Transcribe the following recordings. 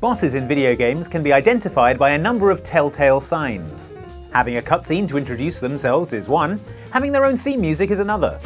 Bosses in video games can be identified by a number of telltale signs. Having a cutscene to introduce themselves is one, having their own theme music is another.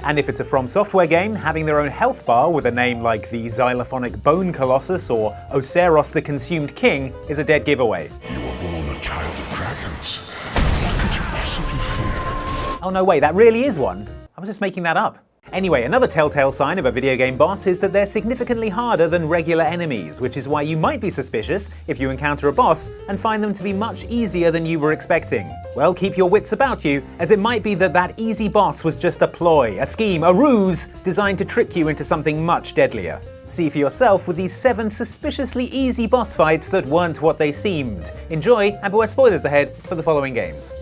And if it's a From Software game, having their own health bar with a name like the Xylophonic Bone Colossus or Oceros the Consumed King is a dead giveaway. You were born a child of dragons. What could you possibly fear? Oh no, wait, that really is one. I was just making that up. Anyway, another telltale sign of a video game boss is that they're significantly harder than regular enemies, which is why you might be suspicious if you encounter a boss and find them to be much easier than you were expecting. Well, keep your wits about you, as it might be that that easy boss was just a ploy, a scheme, a ruse designed to trick you into something much deadlier. See for yourself with these 7 suspiciously easy boss fights that weren't what they seemed. Enjoy, and beware spoilers ahead for the following games.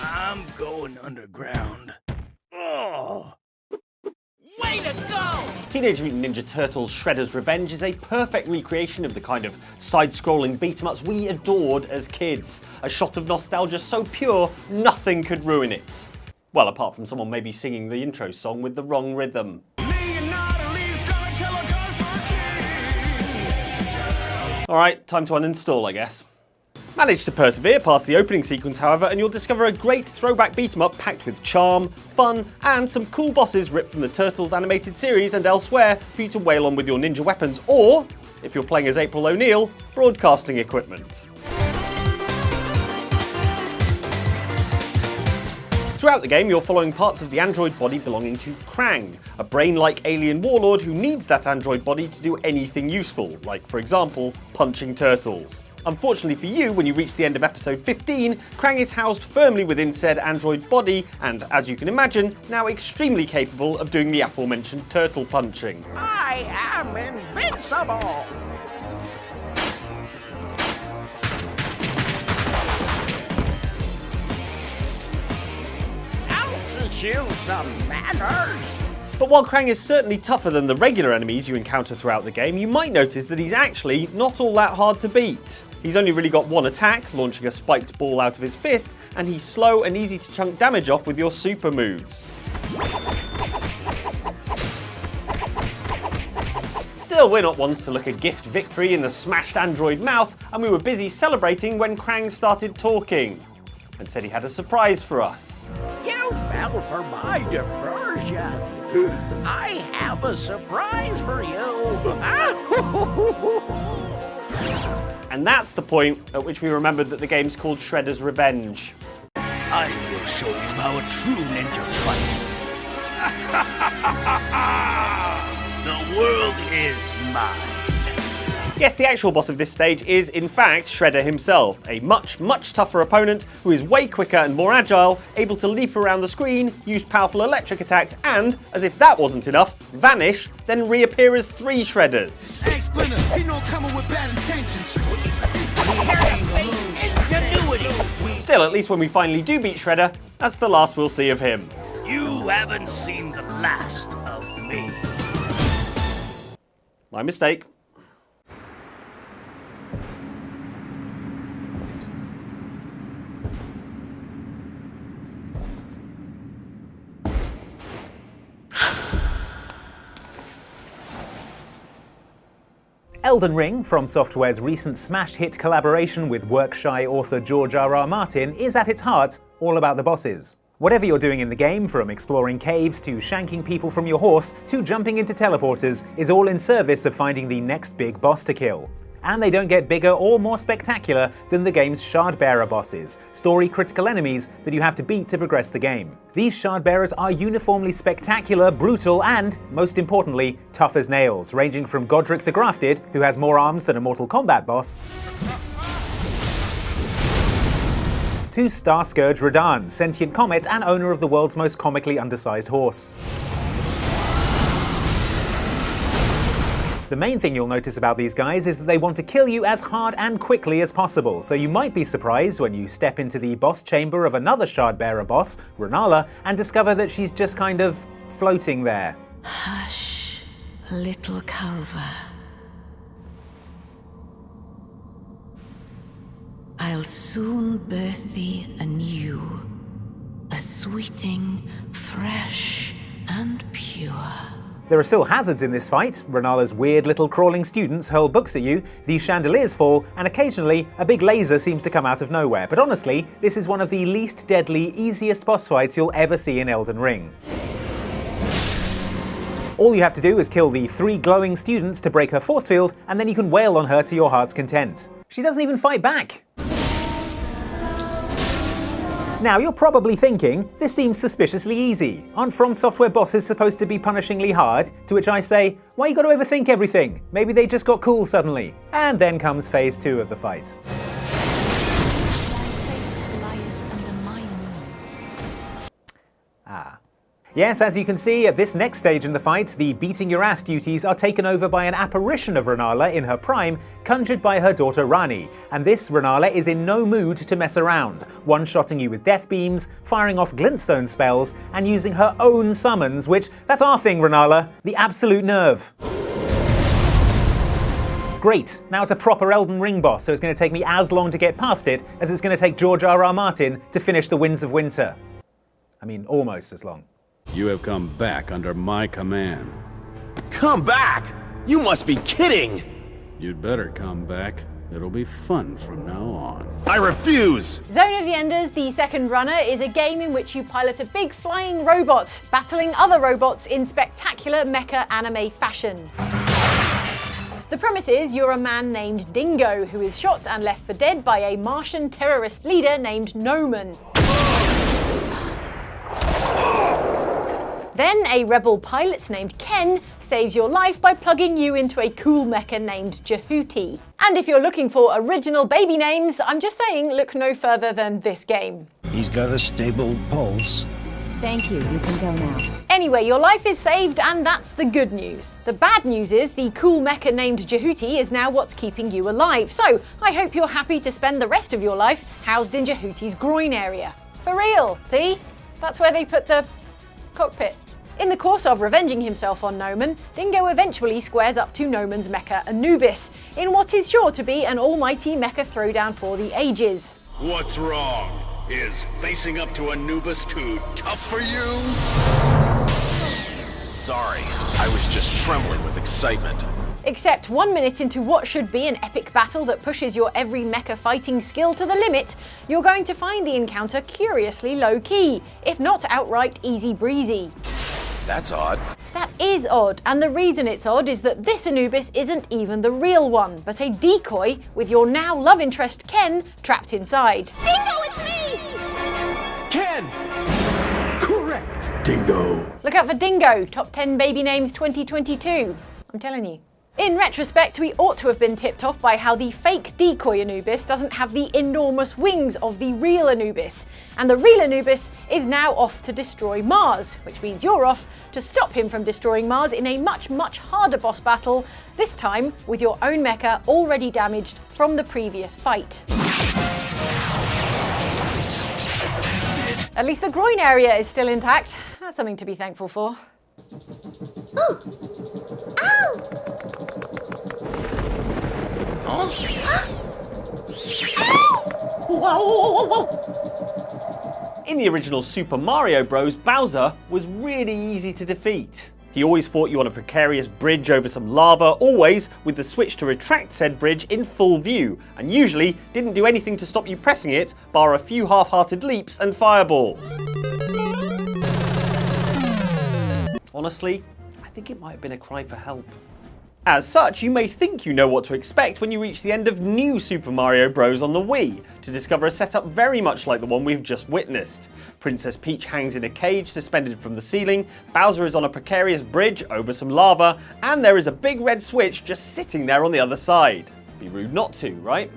I'm going underground. Oh. Way to go! Teenage Mutant Ninja Turtles Shredder's Revenge is a perfect recreation of the kind of side-scrolling beat-em-ups we adored as kids. A shot of nostalgia so pure, nothing could ruin it. Well, apart from someone maybe singing the intro song with the wrong rhythm. Alright, time to uninstall, I guess. Manage to persevere past the opening sequence, however, and you'll discover a great throwback beat-em-up packed with charm, fun, and some cool bosses ripped from the Turtles animated series and elsewhere for you to wail on with your ninja weapons, or, if you're playing as April O'Neil, broadcasting equipment. Throughout the game, you're following parts of the android body belonging to Krang, a brain-like alien warlord who needs that android body to do anything useful, like, for example, punching turtles. Unfortunately for you, when you reach the end of episode 15, Krang is housed firmly within said android body and, as you can imagine, now extremely capable of doing the aforementioned turtle punching. I am invincible! I'll teach you some manners! But while Krang is certainly tougher than the regular enemies you encounter throughout the game, you might notice that he's actually not all that hard to beat. He's only really got one attack, launching a spiked ball out of his fist, and he's slow and easy to chunk damage off with your super moves. Still, we're not ones to look a gift victory in the smashed android mouth, and we were busy celebrating when Krang started talking and said he had a surprise for us. You fell for my diversion. I have a surprise for you. And that's the point at which we remembered that the game's called Shredder's Revenge. I will show you how a true ninja fights. The world is mine. Yes, the actual boss of this stage is, in fact, Shredder himself, a much, much tougher opponent who is way quicker and more agile, able to leap around the screen, use powerful electric attacks, and, as if that wasn't enough, vanish, then reappear as 3 Shredders. Still, at least when we finally do beat Shredder, that's the last we'll see of him. You haven't seen the last of me. My mistake. Elden Ring, From Software's recent smash hit collaboration with work-shy author George R.R. Martin, is at its heart all about the bosses. Whatever you're doing in the game, from exploring caves to shanking people from your horse to jumping into teleporters, is all in service of finding the next big boss to kill. And they don't get bigger or more spectacular than the game's Shardbearer bosses, story-critical enemies that you have to beat to progress the game. These Shardbearers are uniformly spectacular, brutal, and, most importantly, tough as nails, ranging from Godric the Grafted, who has more arms than a Mortal Kombat boss, to Starscourge Radahn, sentient comet and owner of the world's most comically undersized horse. The main thing you'll notice about these guys is that they want to kill you as hard and quickly as possible, so you might be surprised when you step into the boss chamber of another Shardbearer boss, Renala, and discover that she's just kind of floating there. Hush, little Culver. I'll soon birth thee anew, a sweeting, fresh and pure. There are still hazards in this fight. Renala's weird little crawling students hurl books at you, these chandeliers fall, and occasionally a big laser seems to come out of nowhere. But honestly, this is one of the least deadly, easiest boss fights you'll ever see in Elden Ring. All you have to do is kill the 3 glowing students to break her force field, and then you can wail on her to your heart's content. She doesn't even fight back! Now, you're probably thinking, this seems suspiciously easy. Aren't From Software bosses supposed to be punishingly hard? To which I say, why you gotta overthink everything? Maybe they just got cool suddenly. And then comes phase 2 of the fight. Yes, as you can see, at this next stage in the fight, the beating your ass duties are taken over by an apparition of Renala in her prime, conjured by her daughter Rani, and this Renala is in no mood to mess around, one-shotting you with death beams, firing off glintstone spells, and using her own summons, which, that's our thing, Renala, the absolute nerve. Great, now it's a proper Elden Ring boss, so it's going to take me as long to get past it as it's going to take George R.R. Martin to finish The Winds of Winter. I mean, almost as long. You have come back under my command. Come back? You must be kidding! You'd better come back. It'll be fun from now on. I refuse! Zone of the Enders, the second runner, is a game in which you pilot a big flying robot, battling other robots in spectacular mecha anime fashion. The premise is you're a man named Dingo who is shot and left for dead by a Martian terrorist leader named Noman. Then a rebel pilot named Ken saves your life by plugging you into a cool mecha named Jehuti. And if you're looking for original baby names, I'm just saying look no further than this game. He's got a stable pulse. Thank you can go now. Anyway, your life is saved and that's the good news. The bad news is the cool mecha named Jehuti is now what's keeping you alive. So I hope you're happy to spend the rest of your life housed in Jehuti's groin area. For real, see? That's where they put the cockpit. In the course of revenging himself on Noman, Dingo eventually squares up to Noman's mecha Anubis, in what is sure to be an almighty mecha throwdown for the ages. What's wrong? Is facing up to Anubis too tough for you? Sorry, I was just trembling with excitement. Except 1 minute into what should be an epic battle that pushes your every mecha fighting skill to the limit, you're going to find the encounter curiously low-key, if not outright easy breezy. That's odd. That is odd, and the reason it's odd is that this Anubis isn't even the real one, but a decoy with your now love interest Ken trapped inside. Dingo, it's me! Ken! Correct, Dingo. Look out for Dingo, top 10 baby names 2022. I'm telling you. In retrospect, we ought to have been tipped off by how the fake decoy Anubis doesn't have the enormous wings of the real Anubis. And the real Anubis is now off to destroy Mars, which means you're off to stop him from destroying Mars in a much, much harder boss battle, this time with your own mecha already damaged from the previous fight. At least the groin area is still intact. That's something to be thankful for. In the original Super Mario Bros, Bowser was really easy to defeat. He always fought you on a precarious bridge over some lava, always with the switch to retract said bridge in full view, and usually didn't do anything to stop you pressing it, bar a few half-hearted leaps and fireballs. Honestly, I think it might have been a cry for help. As such, you may think you know what to expect when you reach the end of New Super Mario Bros. On the Wii, to discover a setup very much like the one we've just witnessed. Princess Peach hangs in a cage suspended from the ceiling, Bowser is on a precarious bridge over some lava, and there is a big red switch just sitting there on the other side. Be rude not to, right?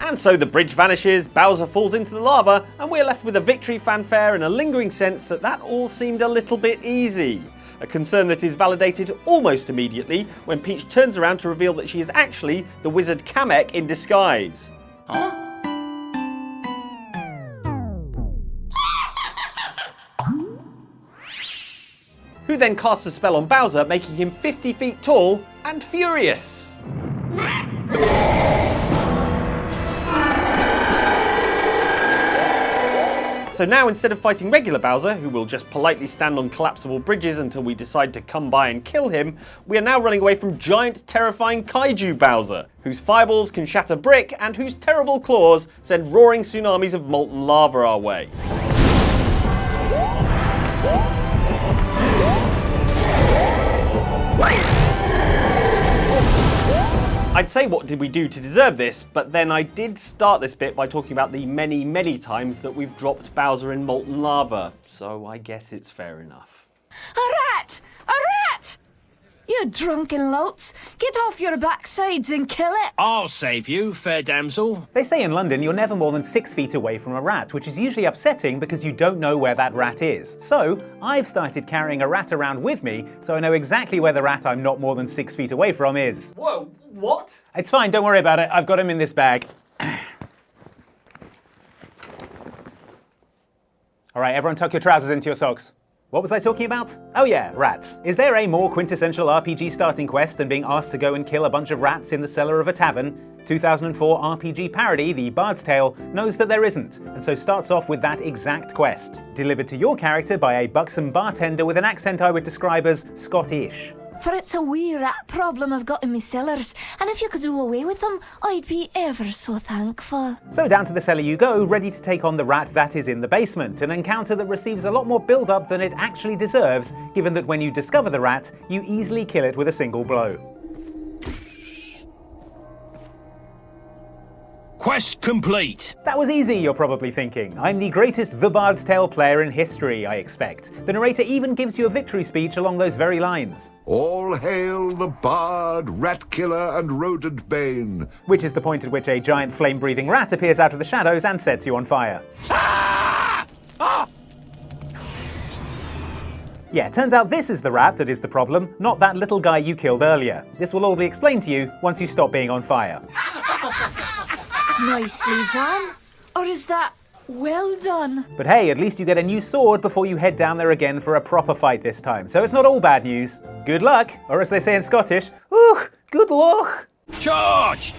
And so the bridge vanishes, Bowser falls into the lava, and we're left with a victory fanfare and a lingering sense that that all seemed a little bit easy. A concern that is validated almost immediately when Peach turns around to reveal that she is actually the wizard Kamek in disguise. Huh? Who then casts a spell on Bowser, making him 50 feet tall and furious. So now, instead of fighting regular Bowser, who will just politely stand on collapsible bridges until we decide to come by and kill him, we are now running away from giant, terrifying kaiju Bowser, whose fireballs can shatter brick and whose terrible claws send roaring tsunamis of molten lava our way. I'd say what did we do to deserve this, but then I did start this bit by talking about the many, many times that we've dropped Bowser in molten lava, so I guess it's fair enough. A rat! A rat! You drunken louts! Get off your backsides and kill it! I'll save you, fair damsel. They say in London you're never more than 6 feet away from a rat, which is usually upsetting because you don't know where that rat is. So I've started carrying a rat around with me so I know exactly where the rat I'm not more than 6 feet away from is. Whoa, what? It's fine, don't worry about it. I've got him in this bag. Alright, everyone tuck your trousers into your socks. What was I talking about? Oh yeah, rats. Is there a more quintessential RPG starting quest than being asked to go and kill a bunch of rats in the cellar of a tavern? 2004 RPG parody, The Bard's Tale, knows that there isn't, and so starts off with that exact quest, delivered to your character by a buxom bartender with an accent I would describe as Scottish. For it's a wee rat problem I've got in me cellars, and if you could do away with them, I'd be ever so thankful. So down to the cellar you go, ready to take on the rat that is in the basement, an encounter that receives a lot more build-up than it actually deserves, given that when you discover the rat, you easily kill it with a single blow. Quest complete. That was easy, you're probably thinking. I'm the greatest The Bard's Tale player in history, I expect. The narrator even gives you a victory speech along those very lines. All hail the bard, rat killer, and rodent bane. Which is the point at which a giant flame-breathing rat appears out of the shadows and sets you on fire. Yeah, turns out this is the rat that is the problem, not that little guy you killed earlier. This will all be explained to you once you stop being on fire. Nicely done. Or is that well done? But hey, at least you get a new sword before you head down there again for a proper fight this time, so it's not all bad news. Good luck, or as they say in Scottish, ooh, good luck. Charge!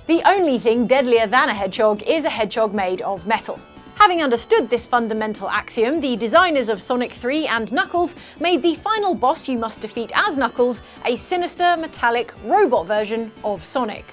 The only thing deadlier than a hedgehog is a hedgehog made of metal. Having understood this fundamental axiom, the designers of Sonic 3 and Knuckles made the final boss you must defeat as Knuckles a sinister, metallic robot version of Sonic.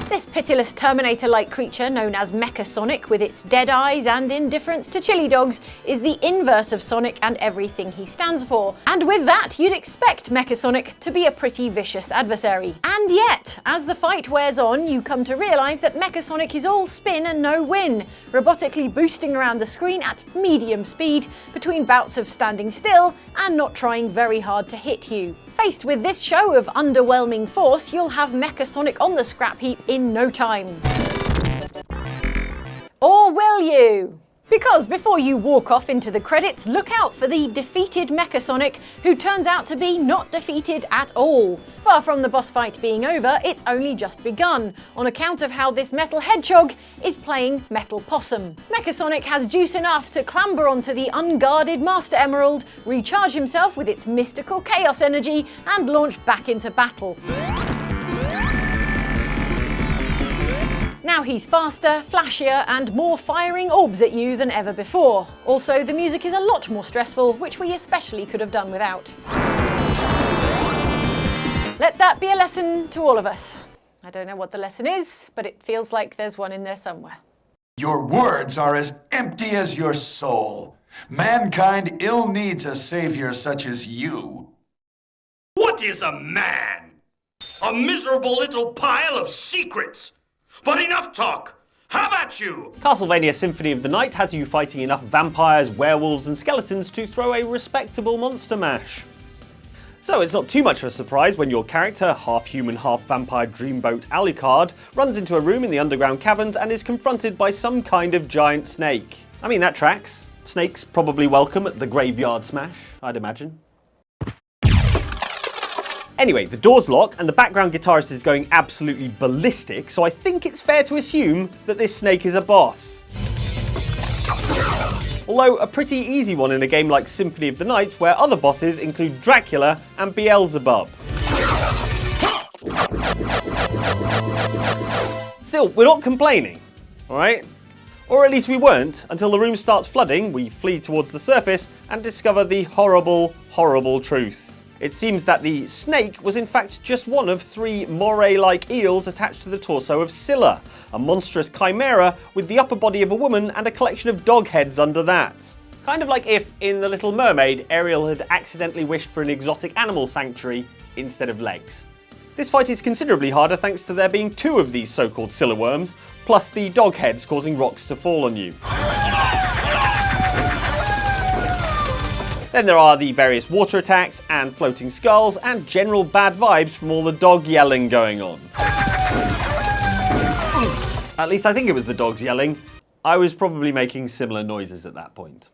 This pitiless Terminator-like creature, known as Mecha Sonic, with its dead eyes and indifference to chili dogs, is the inverse of Sonic and everything he stands for. And with that, you'd expect Mecha Sonic to be a pretty vicious adversary. And yet, as the fight wears on, you come to realise that Mecha Sonic is all spin and no win, robotically boosting around the screen at medium speed between bouts of standing still and not trying very hard to hit you. Faced with this show of underwhelming force, you'll have Mecha Sonic on the scrap heap in no time. Or will you? Because before you walk off into the credits, look out for the defeated Mecha Sonic, who turns out to be not defeated at all. Far from the boss fight being over, it's only just begun, on account of how this metal hedgehog is playing Metal Possum. Mecha Sonic has juice enough to clamber onto the unguarded Master Emerald, recharge himself with its mystical chaos energy, and launch back into battle. Now he's faster, flashier, and more firing orbs at you than ever before. Also, the music is a lot more stressful, which we especially could have done without. Let that be a lesson to all of us. I don't know what the lesson is, but it feels like there's one in there somewhere. Your words are as empty as your soul. Mankind ill needs a savior such as you. What is a man? A miserable little pile of secrets. But enough talk. Have at you! Castlevania Symphony of the Night has you fighting enough vampires, werewolves and skeletons to throw a respectable monster mash. So it's not too much of a surprise when your character, half-human, half-vampire Dreamboat Alucard, runs into a room in the underground caverns and is confronted by some kind of giant snake. I mean, that tracks. Snakes probably welcome at the Graveyard Smash, I'd imagine. Anyway, the doors lock and the background guitarist is going absolutely ballistic, so I think it's fair to assume that this snake is a boss. Although a pretty easy one in a game like Symphony of the Night, where other bosses include Dracula and Beelzebub. Still, we're not complaining, alright? Or at least we weren't, until the room starts flooding, we flee towards the surface and discover the horrible, horrible truth. It seems that the snake was in fact just one of 3 moray-like eels attached to the torso of Scylla, a monstrous chimera with the upper body of a woman and a collection of dog heads under that. Kind of like if, in The Little Mermaid, Ariel had accidentally wished for an exotic animal sanctuary instead of legs. This fight is considerably harder thanks to there being 2 of these so-called Scylla worms, plus the dog heads causing rocks to fall on you. Then there are the various water attacks and floating skulls and general bad vibes from all the dog yelling going on. At least I think it was the dogs yelling. I was probably making similar noises at that point.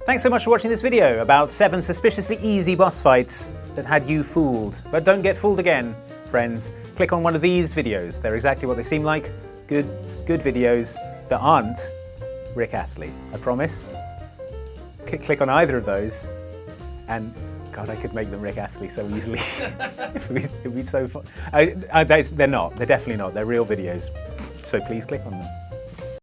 Thanks so much for watching this video about 7 suspiciously easy boss fights that had you fooled. But don't get fooled again, friends. Click on one of these videos. They're exactly what they seem like. Good videos that aren't Rick Astley, I promise. Click on either of those, and God, I could make them Rick Astley so easily. It'd be so fun. They're not. They're definitely not. They're real videos. So please click on them.